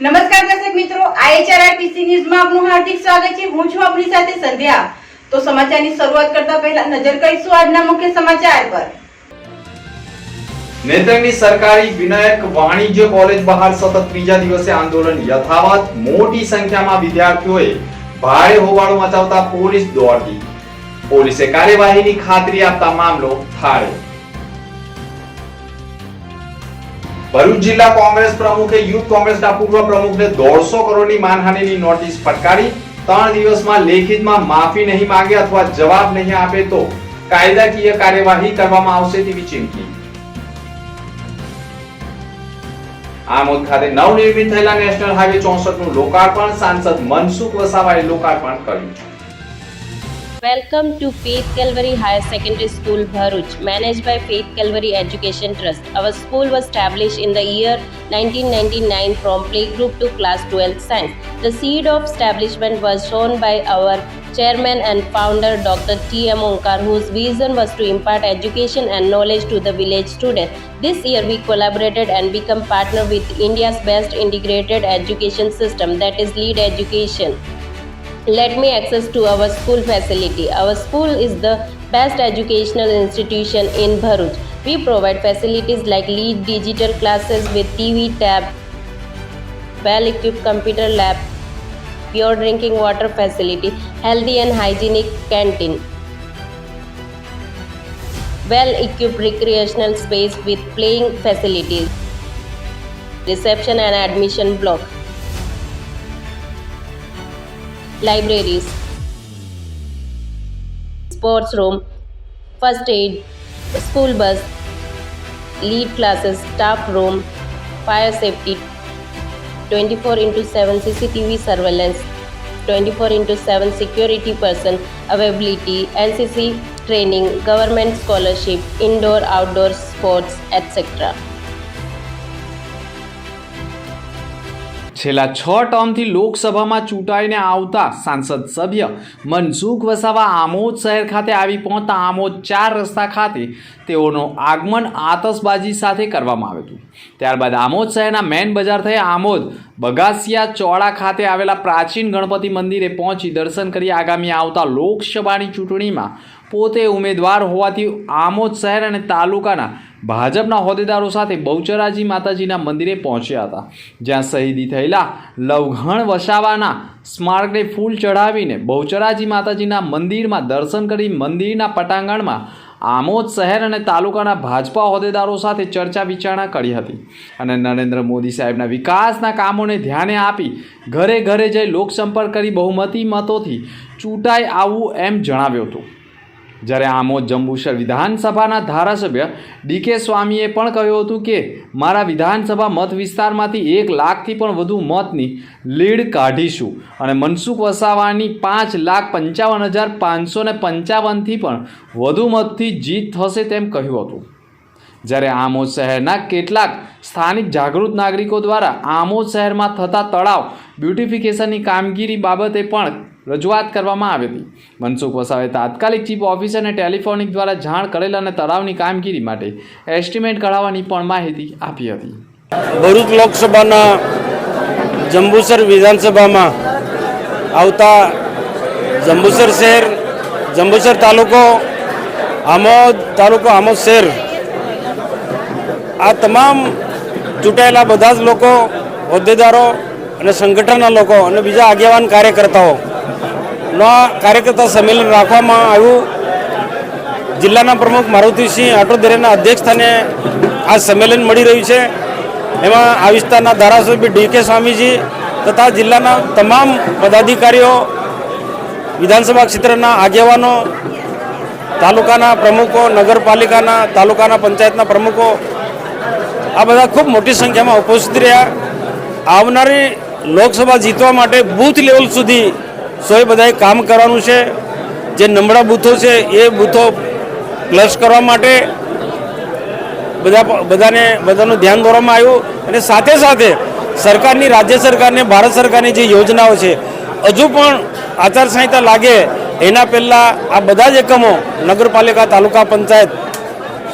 નમસ્કાર દર્શક મિત્રો, IHRRTC ન્યૂઝમાં આપનું હાર્દિક સ્વાગત છે। હું છું આપની સાથે સંધ્યા। તો સમાચારની શરૂઆત કરતા પહેલા નજર કરીશું આજના મુખ્ય સમાચાર પર। નેત્રંગની સરકારી વિનાયક વાણિજ્ય કોલેજ બહાર સતત ત્રીજા દિવસે આંદોલન યથાવત। મોટી સંખ્યામાં વિદ્યાર્થીઓએ ભારે હોબાળો મચાવતા પોલીસ દોડતી। પોલીસે કાર્યવાહીની ખાતરી આપતા મામલો થાળે। ભરૂચ જિલ્લા કોંગ્રેસ પ્રમુખે યુથ કોંગ્રેસના પૂર્વ પ્રમુખને 150 કરોડની માનહાનિની નોટિસ ફટકારી। 3 દિવસમાં લેખિતમાં માફી નહીં માંગે અથવા જવાબ નહીં આપે તો કાયદાકીય કાર્યવાહી કરવામાં આવશે તેવી ચીમકી। આમોદ ખાતે નવનિર્મિત થયેલા નેશનલ હાઈવે 64 નું લોકાર્પણ સાંસદ મનસુખ વસાવાએ લોકાર્પણ કર્યું। Welcome to Faith Calvary Higher Secondary School, Bharuch, managed by Faith Calvary Education Trust. Our school was established in the year 1999 from playgroup to class 12 science. The seed of establishment was shown by our chairman and founder Dr. T.M. Onkar, whose vision was to impart education and knowledge to the village students. This year we collaborated and become partner with India's best integrated education system, that is Lead Education. Let me access to our school facility. Our school is the best educational institution in Bharuch. We provide facilities like Lead digital classes with TV, tab, well-equipped computer lab, pure drinking water facility, healthy and hygienic canteen, well-equipped recreational space with playing facilities, reception and admission block, libraries, sports room, first aid, school bus, lead classes, staff room, fire safety, 24/7 CCTV surveillance, 24/7 security person availability, NCC training, government scholarship, indoor outdoor sports, etc. છેલ્લા 6 ટર્મથી લોકસભામાં ચૂંટાઈને આવતા સાંસદ સભ્ય મનસુખ વસાવા આમોદ શહેર ખાતે આવી પહોંચતા આમોદ 4 રસ્તા ખાતે તેઓનું આગમન આતશબાજી સાથે કરવામાં આવ્યું હતું। ત્યારબાદ આમોદ શહેરના મેન બજાર થઈ આમોદ બગાસિયા ચોડા ખાતે આવેલા પ્રાચીન ગણપતિ મંદિરે પહોંચી દર્શન કરી આગામી આવતા લોકસભાની ચૂંટણીમાં પોતે ઉમેદવાર હોવાથી આમોદ શહેર અને તાલુકાના ભાજપના હોદ્દેદારો સાથે બહુચરાજી માતાજીના મંદિરે પહોંચ્યા હતા, જ્યાં શહીદી થયેલા લવઘણ વસાવાના સ્મારકને ફૂલ ચઢાવીને બહુચરાજી માતાજીના મંદિરમાં દર્શન કરી મંદિરના પટાંગણમાં આમોદ શહેર અને તાલુકાના ભાજપા હોદ્દેદારો સાથે ચર્ચા વિચારણા કરી હતી અને નરેન્દ્ર મોદી સાહેબના વિકાસના કામોને ધ્યાને આપી ઘરે ઘરે જઈ લોકસંપર્ક કરી બહુમતી મતોથી ચૂંટાઈ આવવું એમ જણાવ્યું હતું। જ્યારે આમોદ જંબુસર વિધાનસભાના ધારાસભ્ય ડીકે સ્વામીએ પણ કહ્યું હતું કે મારા વિધાનસભા મત વિસ્તારમાંથી 1 લાખથી પણ વધુ મતની લીડ કાઢીશું અને મનસુખ વસાવાની 5,55,555થી પણ વધુ મતથી જીત થશે તેમ કહ્યું હતું। જ્યારે આમોદ શહેરના કેટલાક સ્થાનિક જાગૃત નાગરિકો દ્વારા આમોદ શહેરમાં થતા તળાવ બ્યુટિફિકેશનની કામગીરી બાબતે પણ રજૂઆત કરવામાં આવી હતી। મનસુખ વસાવાએ તાત્કાલિક ચીફ ઓફિસરને ટેલિફોનિક દ્વારા જાણ કરેલ અને તળાવની કામગીરી માટે એસ્ટિમેટ કઢાવવાની પણ માહિતી આપી હતી। ભરૂચ લોકસભાના જંબુસર વિધાનસભામાં આવતા જંબુસર શહેર, જંબુસર તાલુકો, આમોદ તાલુકો, આમોદ શહેર, આ તમામ ચૂંટાયેલા બધા જ લોકો, હોદ્દેદારો અને સંગઠનના લોકો અને બીજા આગેવાન કાર્યકર્તાઓ કાર્યકર્તા સંમેલન રાખવામાં આવ્યું। જિલ્લાના પ્રમુખ મારુતિસિંહ આટોદરેના અધ્યક્ષસ્થાને આ સંમેલન મળી રહ્યું છે। એમાં આ વિસ્તારના ધારાસભ્ય ડીકે સ્વામીજી તથા જિલ્લાના તમામ પદાધિકારીઓ, વિધાનસભા ક્ષેત્રના આગેવાનો, તાલુકાના પ્રમુખો, નગરપાલિકાના, તાલુકાના પંચાયતના પ્રમુખો, આ બધા ખૂબ મોટી સંખ્યામાં ઉપસ્થિત રહ્યા। આવનારી લોકસભા જીતવા માટે બૂથ લેવલ સુધી સોએ બધાએ કામ કરવાનું છે। જે નબળા બૂથો છે એ બૂથો પ્લસ કરવા માટે બધાનું ધ્યાન દોરવામાં આવ્યું અને સાથે સાથે સરકારની, રાજ્ય સરકારને, ભારત સરકારની જે યોજનાઓ છે હજુ પણ આચારસંહિતા લાગે એના પહેલાં આ બધા જ એકમો નગરપાલિકા, તાલુકા પંચાયત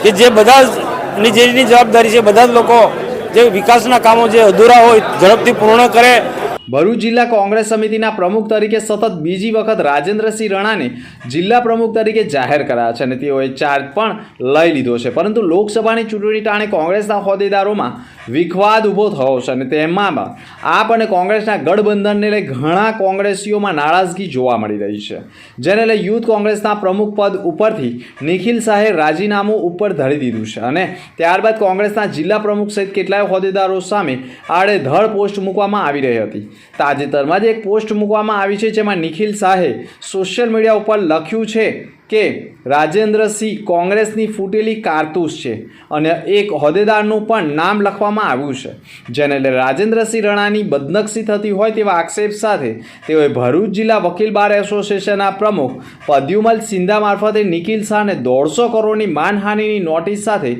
કે જે બધાની જેની જવાબદારી છે બધા જ લોકો જે વિકાસના કામો જે અધૂરા હોય ઝડપથી પૂર્ણ કરે. ભરૂચ જિલ્લા કોંગ્રેસ સમિતિના પ્રમુખ તરીકે સતત બીજી વખત રાજેન્દ્રસિંહ રણાને જિલ્લા પ્રમુખ તરીકે જાહેર કરાયા છે અને તેઓએ ચાર્જ પણ લઈ લીધો છે. પરંતુ લોકસભાની ચૂંટણી ટાણે કોંગ્રેસના હોદ્દેદારોમાં વિખવાદ ઊભો થયો છે અને તેમાં આપ અને કોંગ્રેસના ગઠબંધનને લઈ ઘણા કોંગ્રેસીઓમાં નારાજગી જોવા મળી રહી છે, જેને લઈ યુથ કોંગ્રેસના પ્રમુખ પદ ઉપરથી નિખિલ શાહે રાજીનામું ઉપર ધરી દીધું છે અને ત્યારબાદ કોંગ્રેસના જિલ્લા પ્રમુખ સહિત કેટલાય હોદ્દેદારો સામે આડેધડ પોસ્ટ મૂકવામાં આવી રહી હતી. તાજેતરમાં જ એક પોસ્ટ મૂકવામાં આવી છે, જેમાં નિખિલ શાહે સોશિયલ મીડિયા ઉપર લખ્યું છે કે રાજેન્દ્રસિંહ કોંગ્રેસની ફૂટેલી કારતૂસ છે અને એક હોદ્દેદારનું પણ નામ લખવામાં આવ્યું છે, જેને લઈને રાજેન્દ્રસિંહ રણાની બદનક્ષી થતી હોય તેવા આક્ષેપ સાથે તેઓએ ભરૂચ જિલ્લા વકીલ બાર એસોસિએશનના પ્રમુખ પ્રદ્યુમલ સિંધા મારફતે નિખિલ શાહને 150 કરોડની માનહાનિની નોટિસ સાથે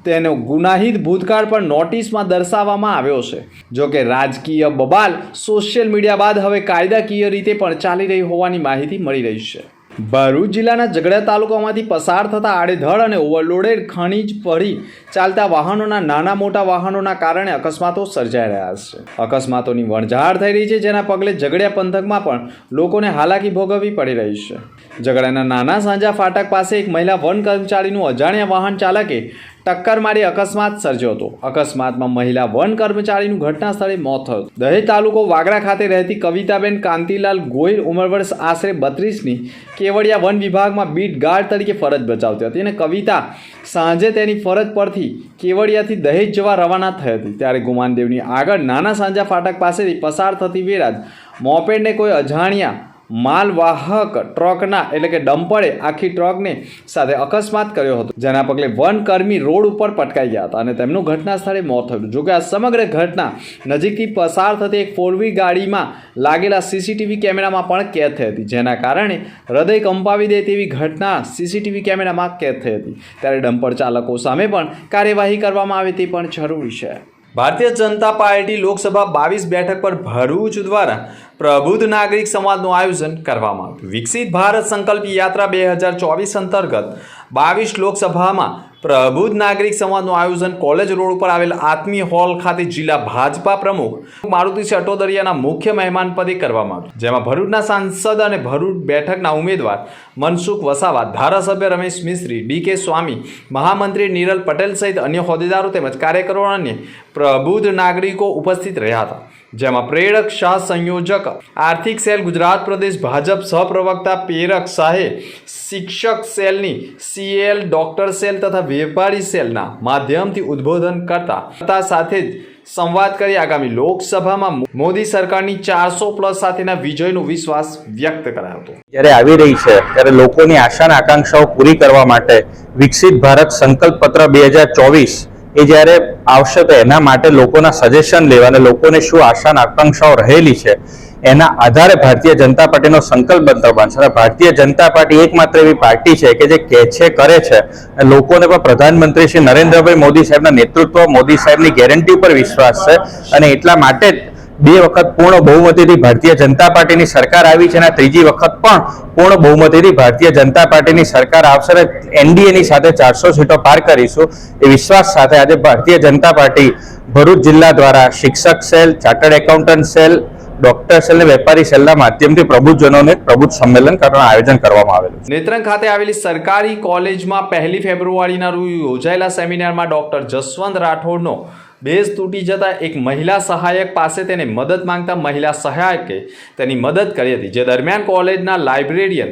તેનો ગુનાહિત ભૂતકાળ પણ નોટિસમાં દર્શાવવામાં આવ્યો છે. જો કે રાજકીય બબાલ સોશિયલ મીડિયા બાદ હવે કાયદાકીય રીતે પણ ચાલી રહી હોવાની માહિતી મળી રહી છે. ભરૂચ જિલ્લાના ઝઘડા તાલુકામાંથી પસાર થતા આડેધડ અને ઓવરલોડેડ ખનીજ પડી ચાલતા વાહનોના નાના મોટા વાહનોના કારણે અકસ્માતો સર્જાઈ રહ્યા છે. અકસ્માતોની વણઝાર થઈ રહી છે, જેના પગલે ઝઘડિયા પંથકમાં પણ લોકોને હાલાકી ભોગવવી પડી રહી છે. ઝઘડાના નાના સાંજા ફાટક પાસે એક મહિલા વન કર્મચારીનું અજાણ્યા વાહન ચાલકે ટક્કર મારી અકસ્માત સર્જ્યો હતો. અકસ્માતમાં મહિલા વન કર્મચારીનું ઘટના સ્થળે મોત થયું. દહેજ તાલુકો વાગરા ખાતે રહેતી કવિતાબેન કાંતિલાલ ગોહિલ ઉંમર વર્ષ આશરે 32ની કેવડિયા વન વિભાગમાં બીટ ગાર્ડ તરીકે ફરજ બજાવતી હતી અને કવિતા સાંજે તેની ફરજ પરથી કેવડિયાથી દહેજ જવા રવાના થઈ હતી. ત્યારે ગુમાનદેવની આગળ નાના સાંજા ફાટક પાસેથી પસાર થતી વેળા જ મોપેડને કોઈ અજાણ્યા માલવાહક ટ્રકના એટલે કે ડમ્પરે આખી ટ્રકને સાથે અકસ્માત કર્યો હતો, જેના પગલે વનકર્મી રોડ ઉપર પટકાઈ ગયા હતા અને તેમનું ઘટના સ્થળે મોત થયું. જોકે આ સમગ્ર ઘટના નજીકથી પસાર થતી એક 4 ગાડીમાં લાગેલા સીસીટીવી કેમેરામાં પણ કેદ થઈ હતી, જેના કારણે હૃદય કંપાવી દે તેવી ઘટના સીસીટીવી કેમેરામાં કેદ થઈ હતી. ત્યારે ડમ્પર ચાલકો સામે પણ કાર્યવાહી કરવામાં આવે તે પણ જરૂરી છે. ભારતીય જનતા પાર્ટી લોકસભા 22 બેઠક પર ભરૂચ દ્વારા પ્રબુદ્ધ નાગરિક સંવાદનું આયોજન કરવામાં આવ્યું. વિકસિત ભારત સંકલ્પ યાત્રા 2024 અંતર્ગત 22 લોકસભામાં પ્રબુદ્ધ નાગરિક સંવાદનું આયોજન કોલેજ રોડ ઉપર આવેલ આત્મી હોલ ખાતે જિલ્લા ભાજપા પ્રમુખ મારુતિસિંહ અટોદરિયાના મુખ્ય મહેમાન પદે કરવામાં આવ્યું, જેમાં ભરૂચના સાંસદ અને ભરૂચ બેઠકના ઉમેદવાર મનસુખ વસાવા, ધારાસભ્ય રમેશ મિસ્ત્રી, ડીકે સ્વામી, મહામંત્રી નીરલ પટેલ સહિત અન્ય હોદ્દેદારો તેમજ કાર્યકરો અને પ્રબુદ્ધ નાગરિકો ઉપસ્થિત રહ્યા હતા. જેમાં પ્રેરક શાહ, સંયોજક આર્થિક સેલ ગુજરાત પ્રદેશ ભાજપ સહપ્રવક્તા પ્રેરક શાહે, શિક્ષક સેલની CL ડોક્ટર સેલ તથા વેપારી સેલના માધ્યમથી ઉદ્બોધન કરતા સાથે જ સંવાદ કરી આગામી લોકસભામાં મોદી સરકારની 400+ સાથેના વિજયનો વિશ્વાસ વ્યક્ત કરાયો હતો. જ્યારે આવી રહી છે ત્યારે લોકોની આશા અને આકાંક્ષાઓ પૂરી કરવા માટે વિકસિત ભારત સંકલ્પ પત્ર 2024 એ જ્યારે આવશે તો એના માટે લોકોના સજેશન લેવા અને લોકોને શું આશા અને આકાંક્ષાઓ રહેલી છે એના આધારે ભારતીય જનતા પાર્ટીનો સંકલ્પ બનતો છે. ભારતીય જનતા પાર્ટી એકમાત્ર એવી પાર્ટી છે કે જે કહે છે કરે છે અને લોકોને પણ પ્રધાનમંત્રી શ્રી નરેન્દ્રભાઈ મોદી સાહેબના નેતૃત્વ, મોદી સાહેબની ગેરંટી ઉપર વિશ્વાસ છે અને એટલા માટે જ 2 વખત પૂર્ણ બહુમતીથી ભારતીય જનતા પાર્ટીની સરકાર આવી છે અને ત્રીજી વખત પણ પૂર્ણ બહુમતીથી ભારતીય જનતા પાર્ટીની સરકાર આવશે અને NDAની સાથે 400 સીટો પાર કરીશું એ વિશ્વાસ સાથે આજે ભારતીય જનતા પાર્ટી ભરૂચ જિલ્લા દ્વારા શિક્ષક cell, chartered accountant cell, doctor cell અને વેપારી સેલના માધ્યમથી પ્રબુદ્ધજનોને પ્રબુદ્ધ સંમેલન કરવાનું આયોજન કરવામાં આવેલું છે. નેત્રંગ ખાતે આવેલી સરકારી કોલેજમાં 1 ફેબ્રુઆરીના રોજ યોજાયેલા સેમિનારમાં ડોક્ટર જસવંત રાઠોડનો બેઝ તૂટી જતા એક મહિલા સહાયક પાસે તેને મદદ માંગતા મહિલા સહાયકે તેની મદદ કરી હતી. જે દરમિયાન કોલેજના લાઇબ્રેરિયન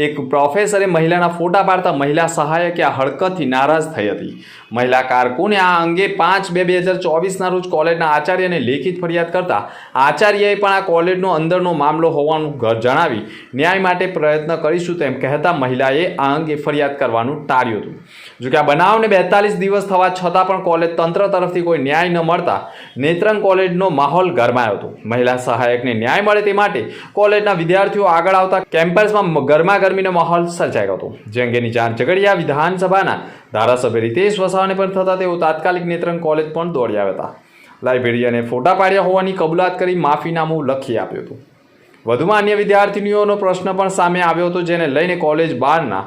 એક પ્રોફેસરે મહિલાના ફોટા પાડતા મહિલા સહાયકે આ હરકતથી નારાજ થઈ હતી. મહિલા કારકુને આ અંગે 5/2/2024ના રોજ કોલેજના આચાર્યને લેખિત ફરિયાદ કરતા આચાર્યએ પણ આ કોલેજનો અંદરનો મામલો હોવાનું જણાવી ન્યાય માટે પ્રયત્ન કરીશું તેમ કહેતા મહિલાએ આ અંગે ફરિયાદ કરવાનું ટાળ્યું હતું. જોકે આ બનાવને 42 દિવસ થવા છતાં પણ કોલેજ તંત્ર તરફથી કોઈ ન્યાય ન મળતા નેત્રંગ કોલેજનો માહોલ ગરમાયો હતો. મહિલા સહાયકને ન્યાય મળે તે માટે કોલેજના વિદ્યાર્થીઓ આગળ આવતા કેમ્પસમાં ગરમાગરમીનો માહોલ સર્જાયો હતો. જે અંગેની જાણ ઝઘડિયા વિધાનસભાના ધારાસભ્ય રીતેશ વસાવાને પણ થતા તેઓ તાત્કાલિક નેત્રંગ કોલેજ પણ દોડી આવ્યા હતા. લાઇબ્રેરિયને ફોટા પાડ્યા હોવાની કબૂલાત કરી માફીનામું લખી આપ્યું હતું. વધુમાં અન્ય વિદ્યાર્થીનીઓનો પ્રશ્ન પણ સામે આવ્યો હતો, જેને લઈને કોલેજ બહારના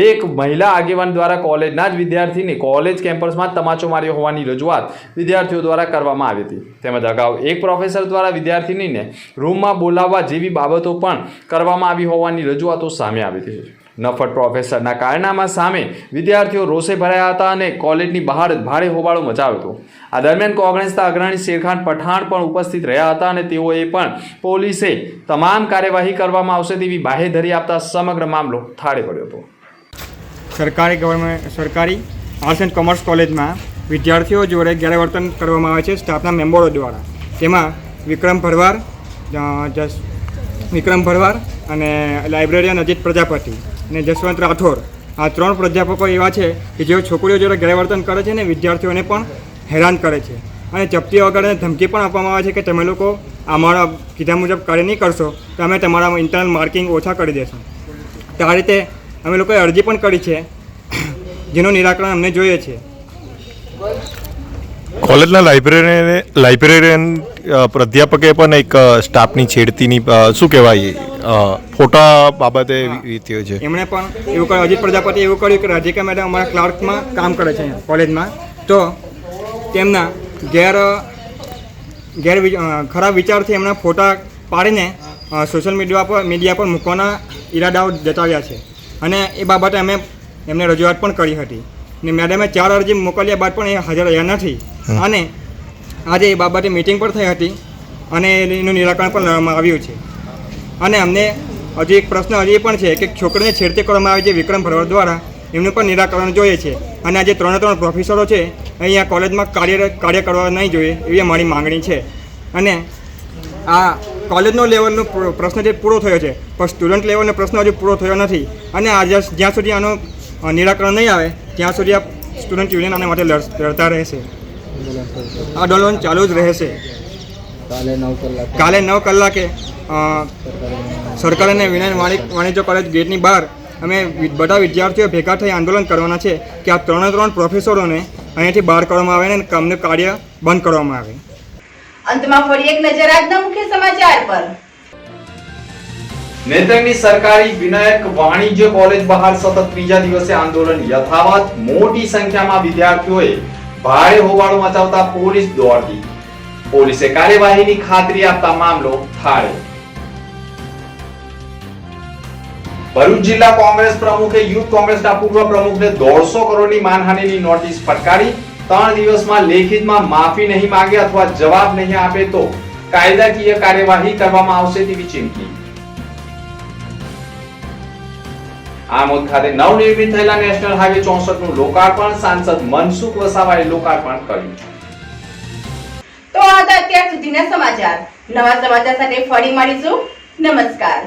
એક મહિલા આગેવાન દ્વારા કોલેજના જ વિદ્યાર્થીને કોલેજ કેમ્પસમાં તમાચો માર્યો હોવાની રજૂઆત વિદ્યાર્થીઓ દ્વારા કરવામાં આવી હતી. તેમજ અગાઉ એક પ્રોફેસર દ્વારા વિદ્યાર્થીનીને રૂમમાં બોલાવવા જેવી બાબતો પણ કરવામાં આવી હોવાની રજૂઆતો સામે આવી હતી. નફટ પ્રોફેસરના કારનામા સામે વિદ્યાર્થીઓ રોષે ભરાયા હતા અને કોલેજની બહાર જ ભારે હોબાળો મચાવ્યો હતો. આ દરમિયાન કોંગ્રેસના અગ્રણી શેરખાન પઠાણ પણ ઉપસ્થિત રહ્યા હતા અને તેઓએ પણ પોલીસે તમામ કાર્યવાહી કરવામાં આવશે તેવી બાહેધરી આપતા સમગ્ર મામલો થાળે પડ્યો હતો. સરકારી આર્ટ્સ એન્ડ કોમર્સ કોલેજમાં વિદ્યાર્થીઓ જોડે ગેરવર્તન કરવામાં આવે છે સ્ટાફના મેમ્બરો દ્વારા. તેમાં વિક્રમ ભરવાડ અને લાઇબ્રેરિયન અજીત પ્રજાપતિ અને જસવંત રાઠોડ, આ 3 પ્રાધ્યાપકો એવા છે કે જેઓ છોકરીઓ જોડે ગેરવર્તન કરે છે અને વિદ્યાર્થીઓને પણ હેરાન કરે છે અને ચપટી વગાડીને ધમકી પણ આપવામાં આવે છે કે તમે લોકો અમારા કીધા મુજબ કાર્ય નહીં કરશો તો અમે તમારા ઇન્ટરનલ માર્કિંગ ઓછા કરી દેશું. તો આ રીતે અમે લોકોએ અરજી પણ કરી છે, જેનું નિરાકરણ અમને જોઈએ છે. કોલેજના લાઇબ્રેરિયન પ્રાધ્યાપકે પણ એક સ્ટાફની છેડતીની શું કહેવાય ફોટા બાબતે થયો છે. એમણે પણ એવું કર્યું, અજીત પ્રજાપતિ એવું કર્યું કે રાધિકા મેડમ અમારા ક્લાર્કમાં કામ કરે છે કોલેજમાં, તો તેમના ખરાબ વિચારથી એમના ફોટા પાડીને સોશિયલ મીડિયા પર મૂકવાના ઈરાદાઓ જતાવ્યા છે અને એ બાબતે અમે એમને રજૂઆત પણ કરી હતી ને મેડમે 4 અરજી મોકલ્યા બાદ પણ એ હાજર રહ્યા નથી અને આજે એ બાબતે મિટિંગ પણ થઈ હતી અને એનું નિરાકરણ પણ લાવવામાં આવ્યું છે. અને અમને હજી એક પ્રશ્ન હજી પણ છે કે છોકરીને છેડતી કરવામાં આવી છે વિક્રમ ભરવાડ દ્વારા, એમનું પણ નિરાકરણ જોઈએ છે અને આજે 3 પ્રોફેસરો છે અહીંયા કોલેજમાં કાર્ય કરવા નહીં જોઈએ એવી અમારી માંગણી છે. અને આ કોલેજનો લેવલનો પ્રશ્ન જે પૂરો થયો છે પણ સ્ટુડન્ટ લેવલનો પ્રશ્ન હજુ પૂરો થયો નથી અને આજે જ્યાં સુધી આનું નિરાકરણ નહીં આવે ત્યાં સુધી આ સ્ટુડન્ટ યુનિયન આના માટે લડતા રહેશે. આંદોલન ચાલુ જ રહેશે. કાલે 9 કલાકે સરકાર અને વિજ્ઞાન વાણિજ્ય કોલેજ ગેટની બહાર અમે બધા વિદ્યાર્થીઓ ભેગા થઈ આંદોલન કરવાના છે કે આ 3 પ્રોફેસરોને અહીંયાથી બહાર કરવામાં આવે અને કામનું કાર્ય બંધ કરવામાં આવે. અંતમાં ફરી એક નજર આજના મુખ્ય સમાચાર પર. નેત્રંગની સરકારી વિનાયક વાણિજ્ય કોલેજ બહાર સતત 3જા દિવસે આંદોલન યથાવત. મોટી સંખ્યામાં વિદ્યાર્થીઓએ ભારે હોબાળો મચાવતા પોલીસ દોડતી. પોલીસે કાર્યવાહીની ખાતરી આપતા મામલો થાળે. ભરૂચ જિલ્લા કોંગ્રેસ પ્રમુખે યુથ કોંગ્રેસના પૂર્વ પ્રમુખને 150 કરોડની માનહાનિની નોટિસ ફટકારી. 3 દિવસમાં લેખિતમાં માફી નહીં માંગે અથવા જવાબ નહીં આપે તો કાયદાકીય કાર્યવાહી કરવામાં આવશે તેવી ચીમકી. આમોદ ખાતે નવનિર્મિત થયેલા નેશનલ હાઈવે 64 નું લોકાર્પણ સાંસદ મનસુખ વસાવાએ લોકાર્પણ કર્યું. તો આ હતા અત્યાર સુધીના સમાચાર. નવા સમાચાર સાથે ફરી મળીશું. નમસ્કાર.